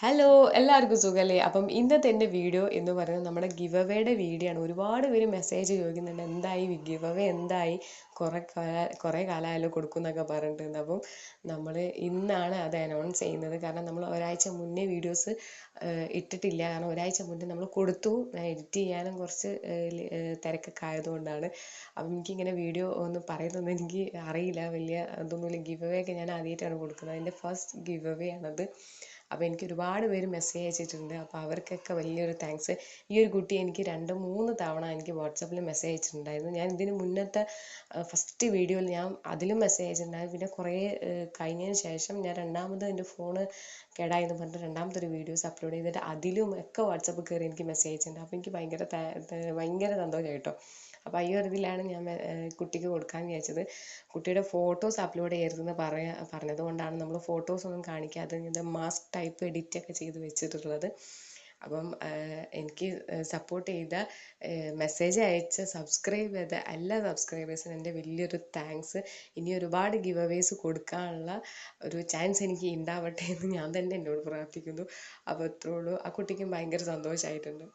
Hello എല്ലാവർക്കും സുഖല്ലേ? അപ്പം ഇന്നത്തെ എൻ്റെ വീഡിയോ എന്ന് പറയുന്നത് നമ്മുടെ ഗിവ് അവേയുടെ വീഡിയോ ആണ്. ഒരുപാട് പേര് മെസ്സേജ് ചോദിക്കുന്നുണ്ട്, എന്തായി ഗിവ് അവേ, എന്തായി, കുറേ കാലമായാലും കൊടുക്കുന്നൊക്കെ പറഞ്ഞിട്ടുണ്ട്. അപ്പം നമ്മൾ ഇന്നാണ് അത് അനൗൺസ് ചെയ്യുന്നത്. കാരണം നമ്മൾ ഒരാഴ്ച മുന്നേ വീഡിയോസ് ഇട്ടിട്ടില്ല. കാരണം ഒരാഴ്ച മുന്നേ നമ്മൾ കൊടുത്തു. എഡിറ്റ് ചെയ്യാനും കുറച്ച് തിരക്കൊക്കെ ആയതുകൊണ്ടാണ്. അപ്പം എനിക്കിങ്ങനെ വീഡിയോ ഒന്ന് പറയുന്നതൊന്നും എനിക്ക് അറിയില്ല. വലിയ ഇതൊന്നുമില്ല. ഗിവ് അവേ ഒക്കെ ഞാൻ ആദ്യമായിട്ടാണ് കൊടുക്കുന്നത്. അതിൻ്റെ ഫസ്റ്റ് ഗിവ് അവേ ആണത്. അപ്പോൾ എനിക്ക് ഒരുപാട് പേര് മെസ്സേജ് അയച്ചിട്ടുണ്ട്. അപ്പോൾ അവർക്കൊക്കെ വലിയൊരു താങ്ക്സ്. ഈ ഒരു കുട്ടി എനിക്ക് 2-3 തവണ എനിക്ക് വാട്സാപ്പിൽ മെസ്സേജ് അയച്ചിട്ടുണ്ടായിരുന്നു. ഞാൻ ഇതിന് മുന്നത്തെ ഫസ്റ്റ് വീഡിയോയിൽ ഞാൻ അതിലും മെസ്സേജ് അയച്ചിട്ടുണ്ടായിരുന്നു. പിന്നെ കുറേ കഴിഞ്ഞതിന് ശേഷം ഞാൻ രണ്ടാമത് എൻ്റെ ഫോണ് കേടായെന്ന് പറഞ്ഞിട്ട് രണ്ടാമതൊരു വീഡിയോസ് അപ്ലോഡ് ചെയ്തിട്ട് അതിലും ഒക്കെ വാട്സാപ്പിൽ കയറി എനിക്ക് മെസ്സേജ് അയച്ചിട്ടുണ്ട്. അപ്പോൾ എനിക്ക് ഭയങ്കര സന്തോഷമായി കേട്ടോ. അപ്പോൾ ഈ ഒരു ഇതിലാണ് ഞാൻ കുട്ടിക്ക് കൊടുക്കാൻ വിചാരിച്ചത്. കുട്ടിയുടെ ഫോട്ടോസ് അപ്ലോഡ് ചെയ്യരുതെന്ന് പറഞ്ഞത് കൊണ്ടാണ് നമ്മൾ ഫോട്ടോസ് ഒന്നും കാണിക്കാതെ ഇങ്ങനത്തെ മാസ്ക് ടൈപ്പ് എഡിറ്റ് ഒക്കെ ചെയ്ത് വെച്ചിട്ടുള്ളത്. അപ്പം എനിക്ക് സപ്പോർട്ട് ചെയ്ത, മെസ്സേജ് അയച്ച് സബ്സ്ക്രൈബ് ചെയ്ത എല്ലാ സബ്സ്ക്രൈബേഴ്സിനും എൻ്റെ വലിയൊരു താങ്ക്സ്. ഇനി ഒരുപാട് ഗിവ് അവേസ് കൊടുക്കാനുള്ള ഒരു ചാൻസ് എനിക്ക് ഉണ്ടാവട്ടെ എന്ന് ഞാൻ തന്നെ എന്നോട് പ്രാർത്ഥിക്കുന്നു. അപ്പോൾ അത്രേ ഉള്ളൂ. ആ കുട്ടിക്കും ഭയങ്കര സന്തോഷമായിട്ടുണ്ട്.